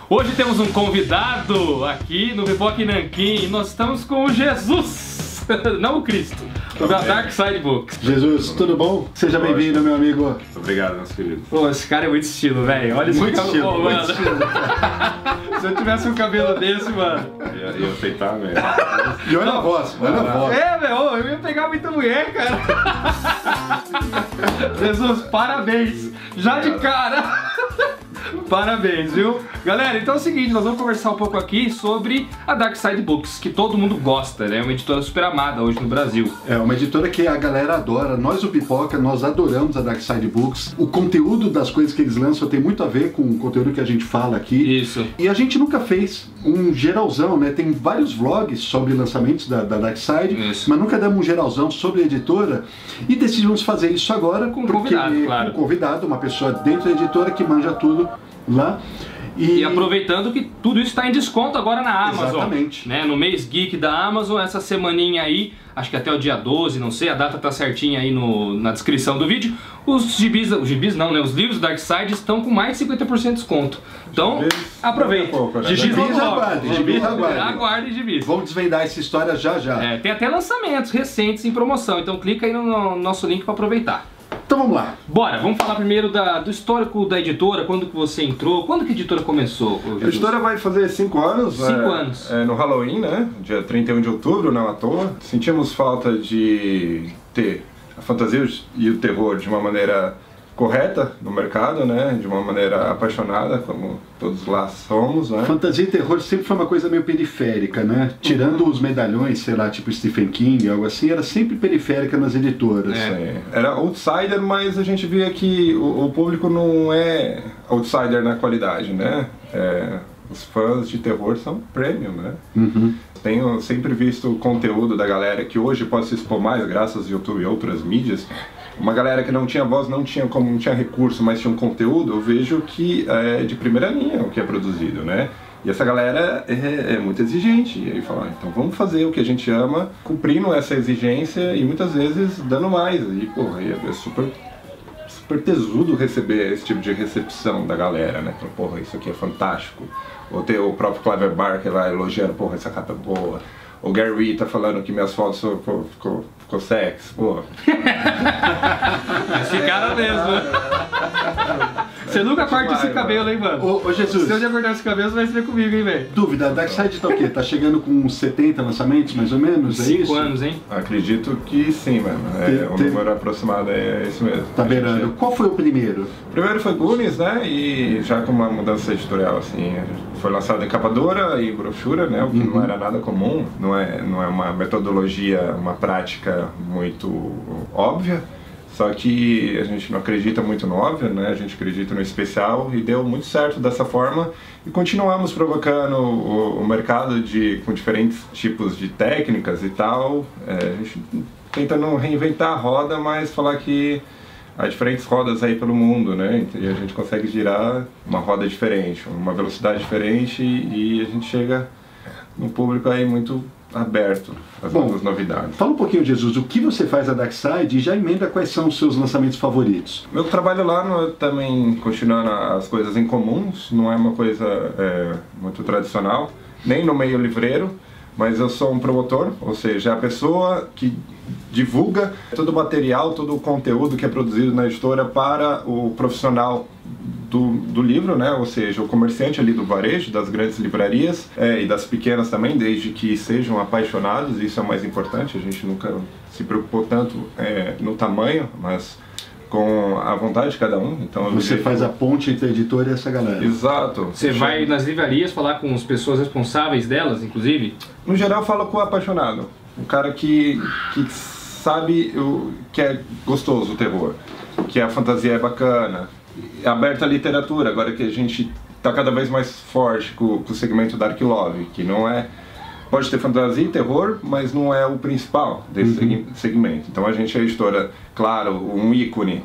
Hoje temos um convidado aqui no Pipoca Nanquim e nós estamos com o Jesus, não o Cristo, o da Dark Side Books. Jesus, tudo bom? Seja bem-vindo, meu amigo. Muito obrigado, meus queridos. Pô, esse cara é muito estilo, velho. Olha esse muito cabelo. estilo, Pô, muito mano. estilo. Se eu tivesse um cabelo desse, mano. Ia aceitar mesmo. E olha a voz, olha a voz. É, velho, eu ia pegar muita mulher, cara. Jesus, parabéns. Já de cara. Parabéns, viu? Galera, então é o seguinte, nós vamos conversar um pouco aqui sobre a Dark Side Books, que todo mundo gosta, né? É uma editora super amada hoje no Brasil. É uma editora que a galera adora. Nós, o Pipoca, nós adoramos a Dark Side Books. O conteúdo das coisas que eles lançam tem muito a ver com o conteúdo que a gente fala aqui. Isso. E a gente nunca fez um geralzão, né? Tem vários vlogs sobre lançamentos da Dark Side, Isso. mas nunca demos um geralzão sobre a editora. E decidimos fazer isso agora Com um convidado, claro. Com um convidado, uma pessoa dentro da editora que manja tudo lá. E aproveitando que tudo isso está em desconto agora na Amazon. Exatamente. Né? No mês geek da Amazon, essa semaninha aí, acho que até o dia 12, não sei, a data tá certinha aí na descrição do vídeo. Os gibis não, né? Os livros do Dark Side estão com mais de 50% de desconto. Então, aproveita. Gibis aguardem, gibis aguardem. Aguardem gibis. Vamos desvendar essa história já já. É, tem até lançamentos recentes em promoção, então clica aí no nosso link para aproveitar. Então vamos lá. Bora, vamos falar primeiro do histórico da editora, quando que você entrou, quando que a editora começou? A editora vai fazer 5 anos. 5 anos. No Halloween, né? Dia 31 de outubro, não à toa. Sentimos falta de ter a fantasia e o terror de uma maneira correta no mercado, né? De uma maneira apaixonada, como todos lá somos, né? Fantasia e terror sempre foi uma coisa meio periférica, né? Tirando os medalhões, sei lá, tipo Stephen King, algo assim, era sempre periférica nas editoras. É. Era outsider, mas a gente via que o público não é outsider na qualidade, né? Os fãs de terror são premium, né? Uhum. Tenho sempre visto o conteúdo da galera que hoje pode se expor mais graças ao YouTube e outras mídias. Uma galera que não tinha voz, não tinha recurso, mas tinha um conteúdo, eu vejo que é de primeira linha o que é produzido, né? E essa galera é muito exigente, e aí fala, então vamos fazer o que a gente ama, cumprindo essa exigência e muitas vezes dando mais. E porra, é super tesudo receber esse tipo de recepção da galera, né? Porra, isso aqui é fantástico. Ou ter o próprio Clive Barker lá elogiando, porra, essa capa é boa. O Gary tá falando que minhas fotos ficou sexy, pô. Esse cara mesmo. Você nunca corta esse cabelo, hein, mano? Ô Jesus, Se eu já cortar esse cabelo, você vai ser comigo, hein, velho? dúvida, a Dark Side tá o quê? Tá chegando com uns 70 lançamentos, mais ou menos? É 5 isso? anos, hein? Acredito que sim, mano. O número aproximado é esse mesmo. Tá beirando. Qual foi o primeiro? Primeiro foi Goonies, né? E já com uma mudança editorial, assim, foi lançado em capa dura e brochura, né? O que não era nada comum, não é uma metodologia, uma prática muito óbvia. Só que a gente não acredita muito no óbvio, né? A gente acredita no especial e deu muito certo dessa forma. E continuamos provocando o mercado com diferentes tipos de técnicas e tal. A gente tenta não reinventar a roda, mas falar que há diferentes rodas aí pelo mundo, né? E a gente consegue girar uma roda diferente, uma velocidade diferente e a gente chega num público aí muito aberto às novas novidades. Fala um pouquinho, Jesus, o que você faz na Dark Side e já emenda quais são os seus lançamentos favoritos. Meu trabalho lá também continuando as coisas em comuns, não é uma coisa muito tradicional, nem no meio livreiro, mas eu sou um promotor, ou seja, a pessoa que divulga todo o material, todo o conteúdo que é produzido na editora para o profissional do livro, né? Ou seja, o comerciante ali do varejo, das grandes livrarias e das pequenas também, desde que sejam apaixonados, isso é o mais importante, a gente nunca se preocupou tanto no tamanho, mas com a vontade de cada um. Então você faz a ponte entre a editora e essa galera. Exato. Você vai nas livrarias falar com as pessoas responsáveis delas, inclusive? No geral, eu falo com o apaixonado, o cara que sabe que é gostoso o terror, que a fantasia é bacana, aberta à literatura, agora que a gente está cada vez mais forte com o segmento Dark Love, que não é... Pode ter fantasia e terror, mas não é o principal desse segmento. Então a gente é editora, claro, um ícone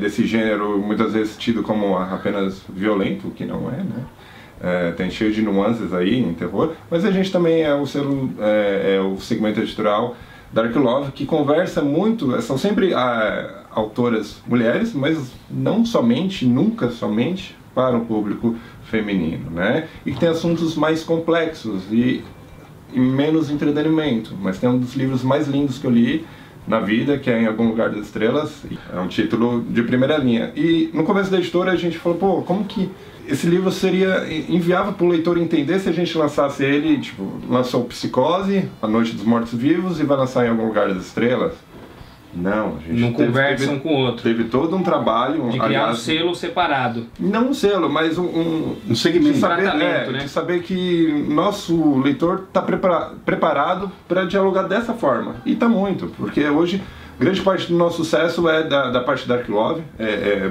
desse gênero, muitas vezes tido como apenas violento, o que não é, né? Tem cheio de nuances aí em terror, mas a gente também é o segmento editorial Dark Love, que conversa muito, são sempre autoras mulheres, mas não somente, nunca somente, para um público feminino, né? E que tem assuntos mais complexos e menos entretenimento, mas tem um dos livros mais lindos que eu li na vida, que é Em Algum Lugar das Estrelas. É um título de primeira linha. E no começo da editora a gente falou, pô, como que esse livro seria inviável para o leitor entender se a gente lançasse ele, tipo, lançou Psicose, A Noite dos Mortos-Vivos, e vai lançar Em Algum Lugar das Estrelas? Não, a gente não conversam com o outro. Teve todo um trabalho de criar um selo separado. Não um selo, mas um segmento. De saber, tratamento, né? De saber que nosso leitor está preparado para dialogar dessa forma. E está muito, porque hoje grande parte do nosso sucesso é da parte Dark Love. É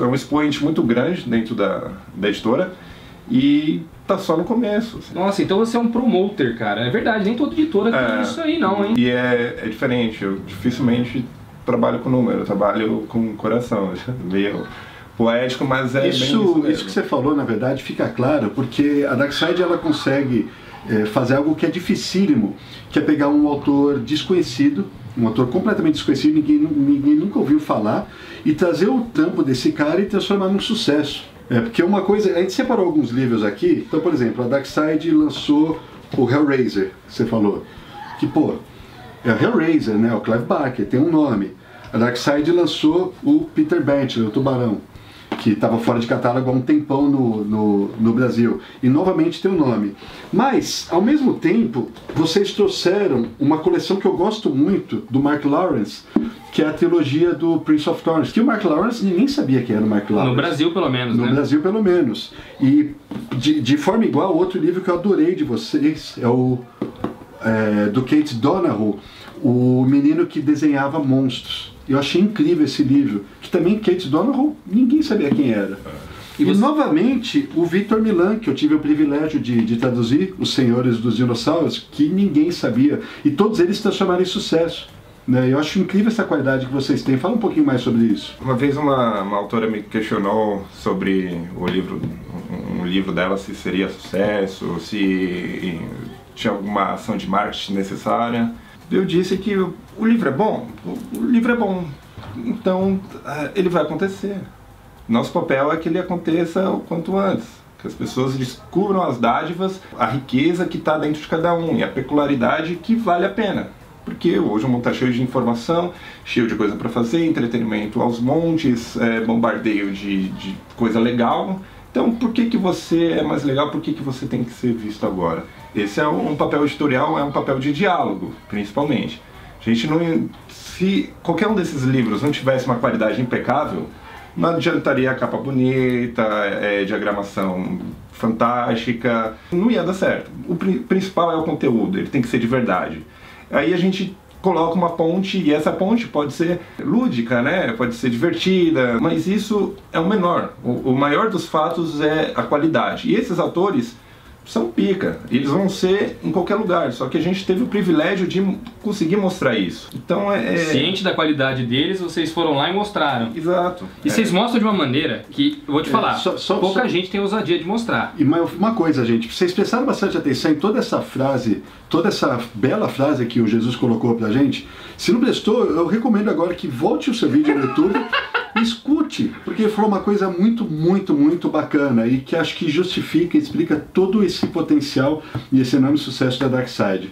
um expoente muito grande dentro da editora. E tá só no começo. Assim. Nossa, então você é um promoter, cara. É verdade, nem toda editora tem isso aí não, hein? E é diferente, eu dificilmente trabalho com número, eu trabalho com coração. Meio poético, mas é isso que você falou, na verdade, fica claro, porque a Darkside ela consegue fazer algo que é dificílimo, que é pegar um autor desconhecido, um autor completamente desconhecido, ninguém nunca ouviu falar, e trazer o trampo desse cara e transformar num sucesso. Porque uma coisa, a gente separou alguns livros aqui, então por exemplo, a Darkside lançou o Hellraiser, que você falou, que pô, é o Hellraiser, né, o Clive Barker, tem um nome. A Darkside lançou o Peter Benchley, o Tubarão, que estava fora de catálogo há um tempão no Brasil, e novamente tem um nome. Mas, ao mesmo tempo, vocês trouxeram uma coleção que eu gosto muito, do Mark Lawrence, que é a trilogia do Prince of Thorns, que o Mark Lawrence ninguém sabia que era o Mark Lawrence. No Brasil, pelo menos, né? No Brasil, pelo menos. E, de forma igual, outro livro que eu adorei de vocês é o do Kate Donaghue, o menino que desenhava monstros. Eu achei incrível esse livro, que também Kate Donaghue, ninguém sabia quem era. E novamente, o Victor Milan, que eu tive o privilégio de traduzir, Os Senhores dos Dinossauros, que ninguém sabia. E todos eles se transformaram em sucesso. Eu acho incrível essa qualidade que vocês têm. Fala um pouquinho mais sobre isso. Uma vez uma autora me questionou sobre o livro, um livro dela, se seria sucesso, se tinha alguma ação de marketing necessária. Eu disse que o livro é bom, então ele vai acontecer. Nosso papel é que ele aconteça o quanto antes, que as pessoas descubram as dádivas, a riqueza que está dentro de cada um e a peculiaridade que vale a pena. Porque hoje o mundo está cheio de informação, cheio de coisa para fazer, entretenimento aos montes, bombardeio de coisa legal. Então, por que você é mais legal? Por que você tem que ser visto agora? Esse é um papel editorial, é um papel de diálogo, principalmente. A gente não, se qualquer um desses livros não tivesse uma qualidade impecável, não adiantaria a capa bonita, diagramação fantástica, não ia dar certo. O principal é o conteúdo, ele tem que ser de verdade. Aí a gente coloca uma ponte, e essa ponte pode ser lúdica, né? Pode ser divertida, mas isso é o menor. O maior dos fatos é a qualidade. E esses autores são pica, eles vão ser em qualquer lugar, só que a gente teve o privilégio de conseguir mostrar isso. Então ciente da qualidade deles, vocês foram lá e mostraram. Exato. E vocês mostram de uma maneira que, eu vou te falar, pouca gente tem ousadia de mostrar. E uma coisa, gente, vocês prestaram bastante atenção em toda essa frase, toda essa bela frase que o Jesus colocou pra gente. Se não prestou, eu recomendo agora que volte o seu vídeo no YouTube e escute, porque ele falou uma coisa muito, muito, muito bacana e que acho que justifica e explica todo esse potencial e esse enorme sucesso da Darkside.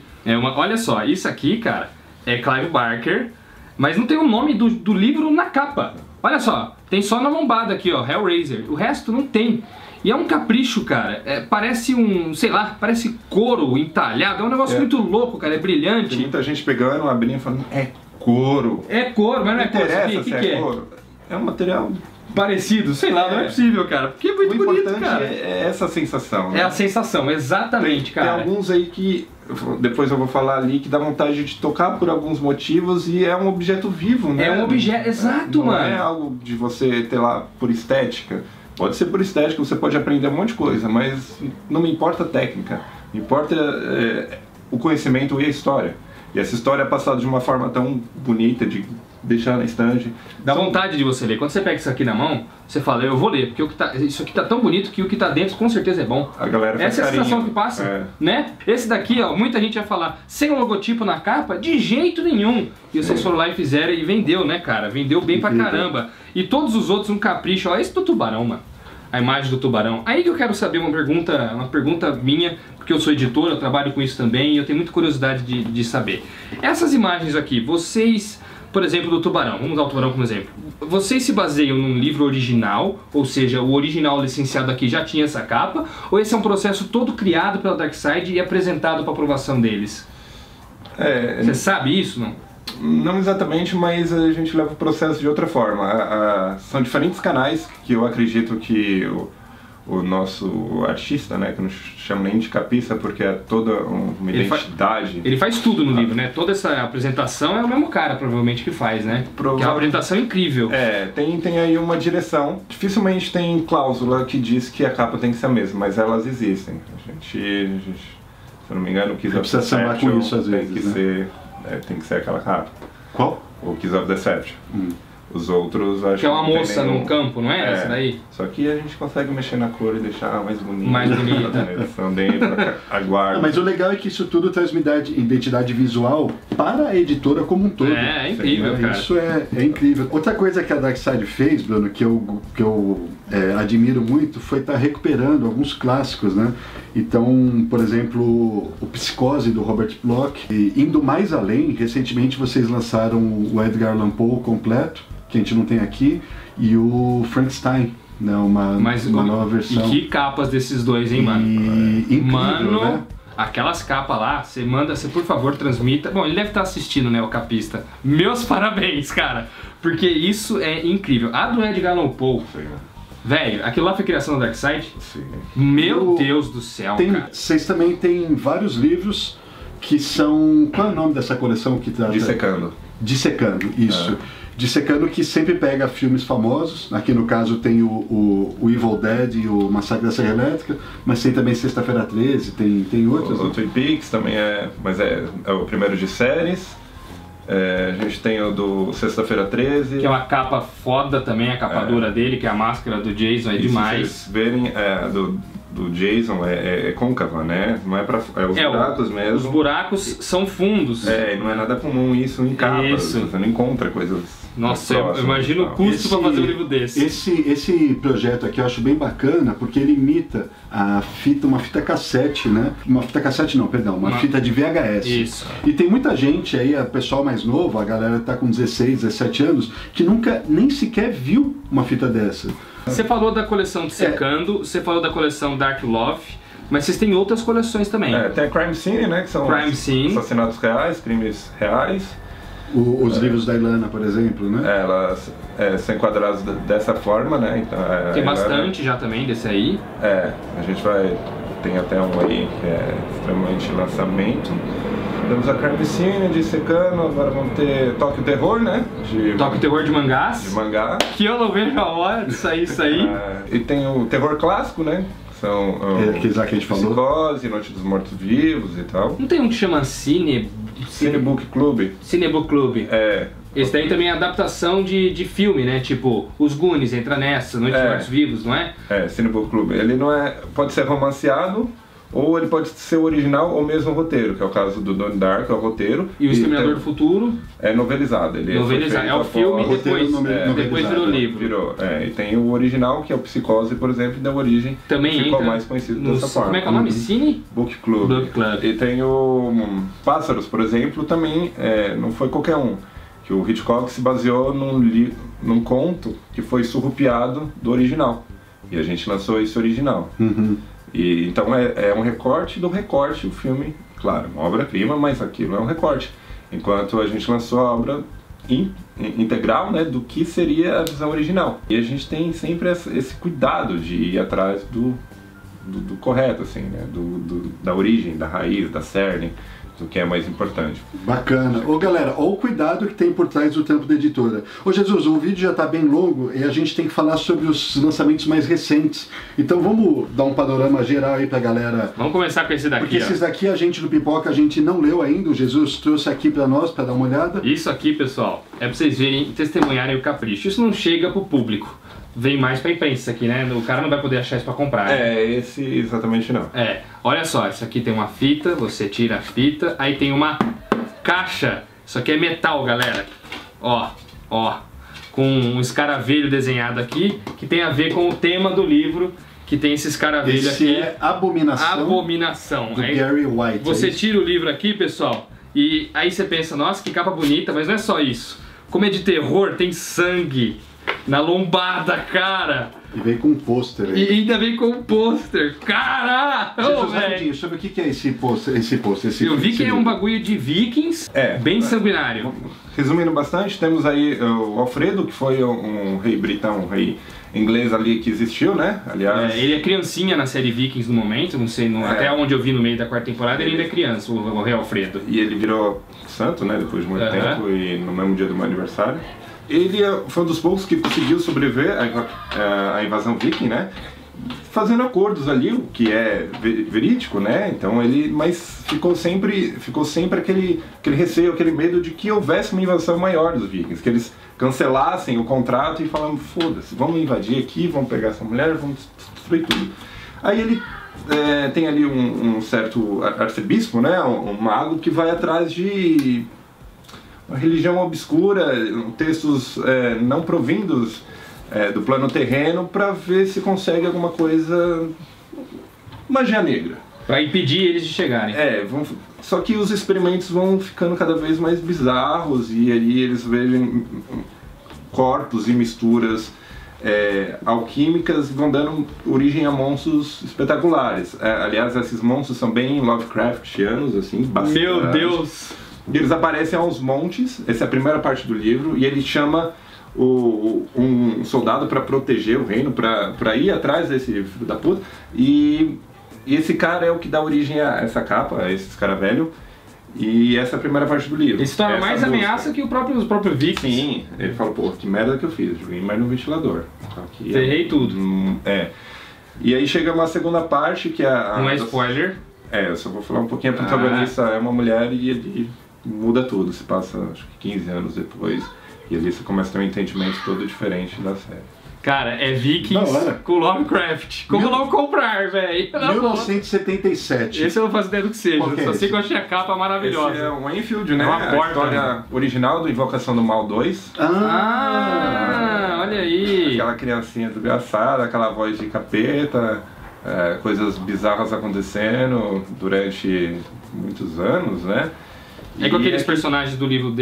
Olha só, isso aqui, cara, é Clive Barker, mas não tem o nome do livro na capa. Olha só, tem só na lombada aqui, ó, Hellraiser. O resto não tem. E é um capricho, cara. Parece sei lá, parece couro entalhado. É um negócio muito louco, cara, é brilhante. Tem muita gente pegando, abrindo e falando, é couro. É couro, mas não é couro. O que é couro? É um material parecido, sei lá, não é possível, cara. Porque é muito bonito, cara. É essa sensação, né? É a sensação, exatamente, cara. Tem alguns aí que, depois eu vou falar ali, que dá vontade de tocar por alguns motivos e é um objeto vivo, né? É um objeto, exato, não mano. Não é algo de você ter lá por estética. Pode ser por estética, você pode aprender um monte de coisa, mas não me importa a técnica. Me importa o conhecimento e a história. E essa história é passada de uma forma tão bonita, de deixar na estante. Dá vontade de você ler. Quando você pega isso aqui na mão, você fala, eu vou ler, porque isso aqui tá tão bonito que o que tá dentro com certeza é bom. A galera faz Essa é a sensação que passa, né? Esse daqui, ó, muita gente vai falar, sem o logotipo na capa, de jeito nenhum. E vocês foram lá e fizeram e vendeu, né, cara? Vendeu bem pra caramba. E todos os outros um capricho, ó, esse do tubarão, mano. a imagem do tubarão. Aí que eu quero saber uma pergunta minha, porque eu sou editor, eu trabalho com isso também e eu tenho muita curiosidade de saber. Essas imagens aqui, vocês, por exemplo, do tubarão, vamos usar o tubarão como exemplo. Vocês se baseiam num livro original, ou seja, o original licenciado aqui já tinha essa capa, ou esse é um processo todo criado pela Darkside e apresentado para aprovação deles? Você sabe isso, não? Não exatamente, mas a gente leva o processo de outra forma. São diferentes canais que eu acredito que o nosso artista, né, que eu não chamo nem de capista porque é toda uma identidade. Ele faz tudo no livro, né? Toda essa apresentação é o mesmo cara, provavelmente, que faz, né? Que é uma apresentação incrível. Tem aí uma direção. Dificilmente tem cláusula que diz que a capa tem que ser a mesma, mas elas existem. A gente se eu não me engano, o Kiss of Deception com isso às vezes, tem que ser aquela capa. Qual? O Kiss of Deception. Os outros, acho que é uma moça num campo, não é? Essa daí? Só que a gente consegue mexer na cor e deixar mais bonita. Mais bonita. Edição dentro, aguarda. Mas o legal é que isso tudo traz uma identidade visual para a editora como um todo. É incrível, cara. Isso é incrível. Outra coisa que a Darkside fez, Bruno, que eu admiro muito, foi estar recuperando alguns clássicos, né? Então, por exemplo, o Psicose, do Robert Bloch. E indo mais além, recentemente vocês lançaram o Edgar Allan Poe completo, que a gente não tem aqui, e o Frankenstein, né, uma nova versão. E que capas desses dois, hein, mano? Incrível, mano, né? Aquelas capas lá, você manda, você por favor transmita. Bom, ele deve estar assistindo, né, o capista. Meus parabéns, cara, porque isso é incrível. A do Edgar Allan Poe, velho, aquilo lá foi criação da Darkside? Sim. Meu Deus do céu, cara. Vocês também têm vários livros que são... Qual é o nome dessa coleção que trata? Dissecando. Dissecando, isso. Dissecando, que sempre pega filmes famosos. Aqui no caso tem o Evil Dead e o Massacre da Serra Elétrica, mas tem também Sexta-feira 13, tem outros. O Twin Peaks também mas é o primeiro de séries. A gente tem o do Sexta-feira 13. Que é uma capa foda também, a capa dura dele, que é a máscara do Jason, é demais. Se vocês verem, do Jason é côncava, né? Não é os buracos mesmo. Os buracos são fundos. Não é nada comum isso em capas. Você não encontra coisas. Nossa, eu imagino o custo para fazer um livro desse. Esse projeto aqui eu acho bem bacana porque ele imita uma fita cassete, né? Uma fita de VHS. Isso. E tem muita gente aí, o pessoal mais novo, a galera que tá com 16, 17 anos, que nunca nem sequer viu uma fita dessa. Você falou da coleção Dissecando, você falou da coleção Dark Love, mas vocês têm outras coleções também. Tem a Crime Scene, né? Que são assassinatos reais, crimes reais. Os livros da Ilana, por exemplo, né? Elas são enquadradas dessa forma, né? Então, tem bastante já também desse aí. A gente tem até um aí que é extremamente lançamento. Temos a Crime Scene, Dissecando, agora vamos ter Tokyo Terror, né? Tokyo Terror de mangás. De mangá. Que eu não vejo a hora de sair isso aí. E tem o terror clássico, né? São que a gente falou. Psicose, Noite dos Mortos-Vivos e tal. Não tem um que chama Cinebook Club. Cinebook Club. Esse daí também é adaptação de filme, né? Tipo, Os Goonies entra nessa, Noite dos Mortos-Vivos, não é? Cinebook Club. Ele não pode ser romanceado, ou ele pode ser o original ou mesmo o roteiro, que é o caso do Donnie Darko, é o roteiro. E o Exterminador do Futuro? É novelizado. Novelizado, é o filme e depois virou livro. E tem o original, que é o Psicose, por exemplo, e deu origem. Também ficou mais conhecido dessa forma. Como é que é o nome? Cine? Book Club. E tem o Pássaros, por exemplo, também não foi qualquer um. Que o Hitchcock se baseou num conto que foi surrupiado do original. E a gente lançou esse original. E então é um recorte do recorte o filme, claro, uma obra-prima, mas aquilo é um recorte. Enquanto a gente lançou a obra integral, né, do que seria a visão original. E a gente tem sempre esse cuidado de ir atrás do correto, assim, né, da origem, da raiz, da cerne, do que é mais importante. Bacana. Galera, olha o cuidado que tem por trás do trampo da editora. Jesus, o vídeo já está bem longo e a gente tem que falar sobre os lançamentos mais recentes. Então vamos dar um panorama geral aí pra galera. Vamos começar com esse daqui. Porque esses daqui a gente do Pipoca, a gente não leu ainda. O Jesus trouxe aqui pra nós, pra dar uma olhada. Isso aqui, pessoal, é pra vocês verem, testemunharem o capricho. Isso não chega pro público. Vem mais pra imprensa aqui, né? O cara não vai poder achar isso pra comprar. Né? Esse exatamente não. Olha só, isso aqui tem uma fita, você tira a fita, aí tem uma caixa. Isso aqui é metal, galera. Ó. com um escaravelho desenhado aqui, que tem a ver com o tema do livro, que tem esse escaravelho aqui. É Abominação. Do Gary White. Você tira o livro aqui, pessoal, e aí você pensa, nossa, que capa bonita, mas não é só isso. Como é de terror, tem sangue na lombada, cara. E vem com um pôster aí. E ainda vem com um pôster. Caralho, velho. Sobre o que é esse pôster? Eu vi que é um bagulho de vikings, bem sanguinário. Resumindo bastante, temos aí o Alfredo, que foi um rei britânico, um rei inglês ali que existiu, né? Aliás, ele é criancinha na série Vikings no momento, não sei, até onde eu vi no meio da quarta temporada, ele ainda é criança, o rei Alfredo. E ele virou santo, né? Depois de muito tempo e no mesmo dia do meu aniversário. Ele foi um dos poucos que conseguiu sobreviver à invasão viking, né? Fazendo acordos ali, o que é verídico, né? Então mas ficou sempre aquele receio, aquele medo de que houvesse uma invasão maior dos vikings, que eles cancelassem o contrato e falavam, foda-se, vamos invadir aqui, vamos pegar essa mulher, vamos destruir tudo. Aí ele tem ali um certo arcebispo, né? Um mago que vai atrás de uma religião obscura, textos não provindos do plano terreno, para ver se consegue alguma coisa, magia negra. Para impedir eles de chegarem. Só que os experimentos vão ficando cada vez mais bizarros e aí eles veem corpos e misturas alquímicas e vão dando origem a monstros espetaculares. Aliás, esses monstros são bem Lovecraftianos, assim, bastante. Meu Deus! E eles aparecem aos montes, essa é a primeira parte do livro, e ele chama um soldado para proteger o reino, para ir atrás desse filho da puta, e esse cara é o que dá origem a essa capa, a esse escaravelho, e essa é a primeira parte do livro. Ele se torna mais ameaça que os próprios vikings. Sim, ele fala, pô, que merda que eu fiz, joguei mais no ventilador. Ferrei tudo. E aí chega uma segunda parte que é não é spoiler. Eu só vou falar um pouquinho. A protagonista é uma mulher e ele muda tudo, se passa acho que 15 anos depois e ali você começa a ter um entendimento todo diferente da série. Cara, é Vikings com Lovecraft. Como não comprar, velho? 1977. Esse eu não faço ideia do que seja, só sei que eu achei a capa maravilhosa. Esse é o Enfield, né? É uma porta, a história original do Invocação do Mal 2. Olha aí. Aquela criancinha desgraçada, aquela voz de capeta, coisas bizarras acontecendo durante muitos anos, né? É com aqueles personagens do livro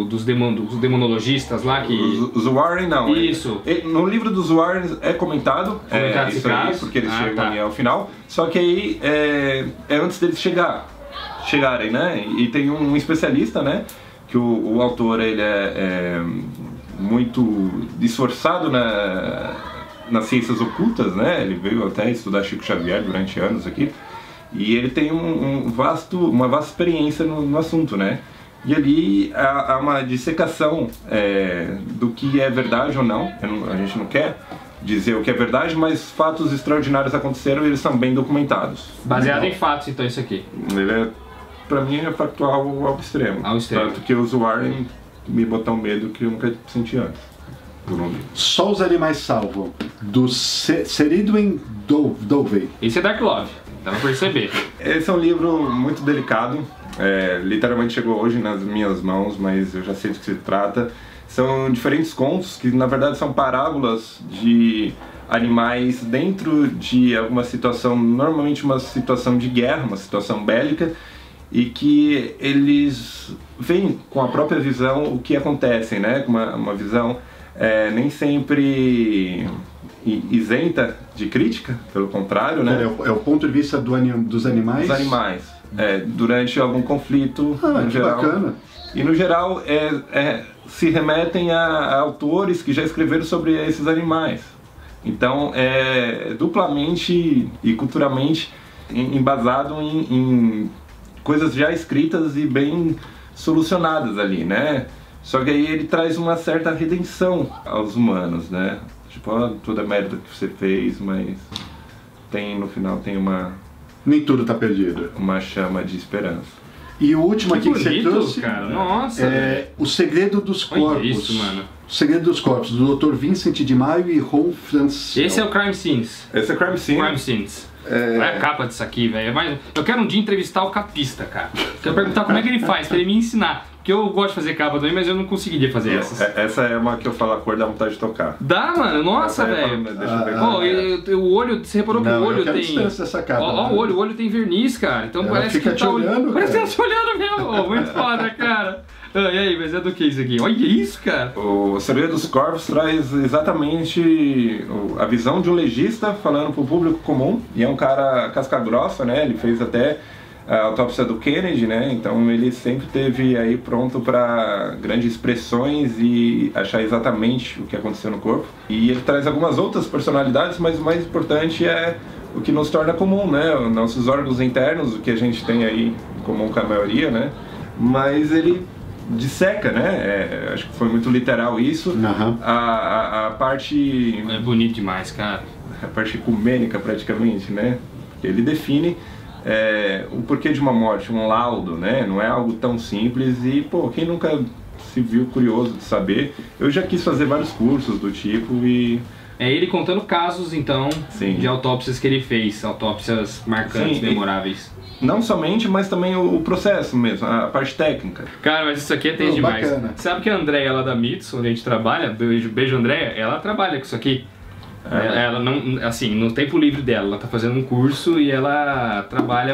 dos demonologistas lá que... Os Warren não. Isso. No livro dos Warren é comentado isso aí, porque eles chegam ali ao final. Só que aí é antes deles chegarem, né? E tem um especialista, né? Que o autor ele é muito esforçado nas ciências ocultas, né? Ele veio até estudar Chico Xavier durante anos aqui. E ele tem uma vasta experiência no assunto, né? E ali há uma dissecação do que é verdade ou não. A gente não quer dizer o que é verdade, mas fatos extraordinários aconteceram e eles são bem documentados. Baseado em fatos, então, isso aqui. Ele pra mim é factual ao extremo. Tanto que os Warren me botam medo que eu nunca senti antes. Só os animais salvam. Do Ceridwen Dovey. Esse é Dark Love. Dá pra perceber. Esse é um livro muito delicado, literalmente chegou hoje nas minhas mãos, mas eu já sei do que se trata. São diferentes contos que na verdade são parábolas de animais dentro de alguma situação, normalmente uma situação de guerra, uma situação bélica, e que eles veem com a própria visão o que acontece, né? Com uma visão nem sempre isenta de crítica, pelo contrário, né? É o ponto de vista dos animais? Dos animais. Durante algum conflito, no geral. Bacana. E no geral se remetem a autores que já escreveram sobre esses animais. Então é duplamente e culturalmente embasado em coisas já escritas e bem solucionadas ali, né? Só que aí ele traz uma certa redenção aos humanos, né? Tipo, toda a merda que você fez, mas no final tem nem tudo tá perdido. Uma chama de esperança. E o último que aqui bonito, que você trouxe, cara. Nossa, O Segredo dos Corpos. Olha isso, mano. O Segredo dos Corpos, do Dr. Vincent de Maio e Ron Francel. Esse é o Crime Scenes. Esse é o Crime Scenes. Crime Scenes. Olha a capa disso aqui, velho. Eu quero um dia entrevistar o capista, cara. Quero perguntar como é que ele faz, pra ele me ensinar. porque eu gosto de fazer capa também, mas eu não conseguiria fazer essas. Essa é uma que eu falo a cor, dá vontade de tocar. Dá, mano? Nossa, velho. Deixa eu ver. O olho, você reparou que o olho tem... distância dessa capa. Ó, o olho tem verniz, cara. Então Ela parece fica que te tá olhando, Parece que cara. tá te olhando mesmo. Ó, muito foda, cara. E aí, mas é do que isso aqui? Olha isso, cara. O Cereja dos Corvos traz exatamente a visão de um legista falando para o público comum. E é um cara casca grossa, né? Ele fez até a autópsia do Kennedy, né? Então ele sempre esteve aí pronto para grandes expressões e achar exatamente o que aconteceu no corpo. E ele traz algumas outras personalidades, mas o mais importante é o que nos torna comum, né? Os nossos órgãos internos, o que a gente tem aí em comum com a maioria, né? Mas ele disseca, né? Acho que foi muito literal isso. Uhum. A parte... É bonito demais, cara. A parte ecumênica, praticamente, né? Ele define o porquê de uma morte, um laudo, né? Não é algo tão simples e, pô, quem nunca se viu curioso de saber? Eu já quis fazer vários cursos do tipo e... É ele contando casos, então, Sim. de autópsias que ele fez, autópsias marcantes, Sim, memoráveis. Não somente, mas também o processo mesmo, a parte técnica. Cara, mas isso aqui é tenso demais. Bacana. Sabe que a Andréia lá da Mits, onde a gente trabalha, beijo Andréia, ela trabalha com isso aqui. Ela não, assim, no tempo livre dela, ela tá fazendo um curso e ela trabalha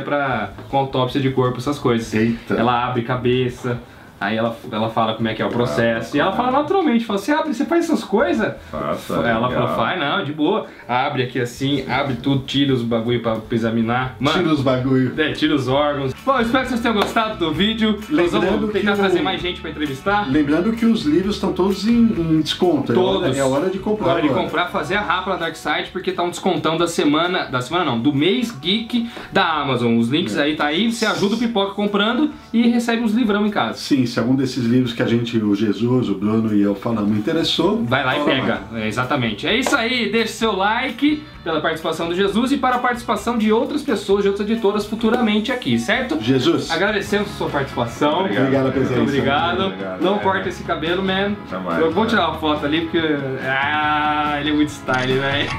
com autópsia de corpo, essas coisas. Eita. Ela abre cabeça, aí ela fala como é que é o processo. E ela fala naturalmente, fala, você faz essas coisas? Faça, Ela legal. fala, faz, não, de boa. Abre aqui assim, abre tudo, tira os bagulho pra examinar. Mano, Tira os bagulho. tira os órgãos. Bom, espero que vocês tenham gostado do vídeo. Nós Lembrando vamos tentar que trazer mais gente pra entrevistar. Lembrando que os livros estão todos em desconto. Todos. É hora de comprar. Hora de agora. comprar, fazer a rapa na Darkside, porque tá um descontão da semana não, do mês geek da Amazon. Os links aí tá aí, você ajuda o Pipoca comprando e recebe uns livrão em casa. Sim, se algum desses livros que a gente, o Jesus, o Bruno e eu falamos interessou, Vai lá e fala pega. mais. Exatamente. É isso aí, deixe seu like pela participação do Jesus e para a participação de outras pessoas, de outras editoras futuramente aqui, certo? Jesus, Agradecemos a sua participação. Obrigado. obrigado a presença. Muito obrigado. Obrigado. Não corta esse cabelo, man. Jamais, Eu vou né? tirar uma foto ali porque. Ele é muito style, velho.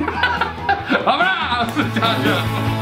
Um abraço! Tchau, tchau.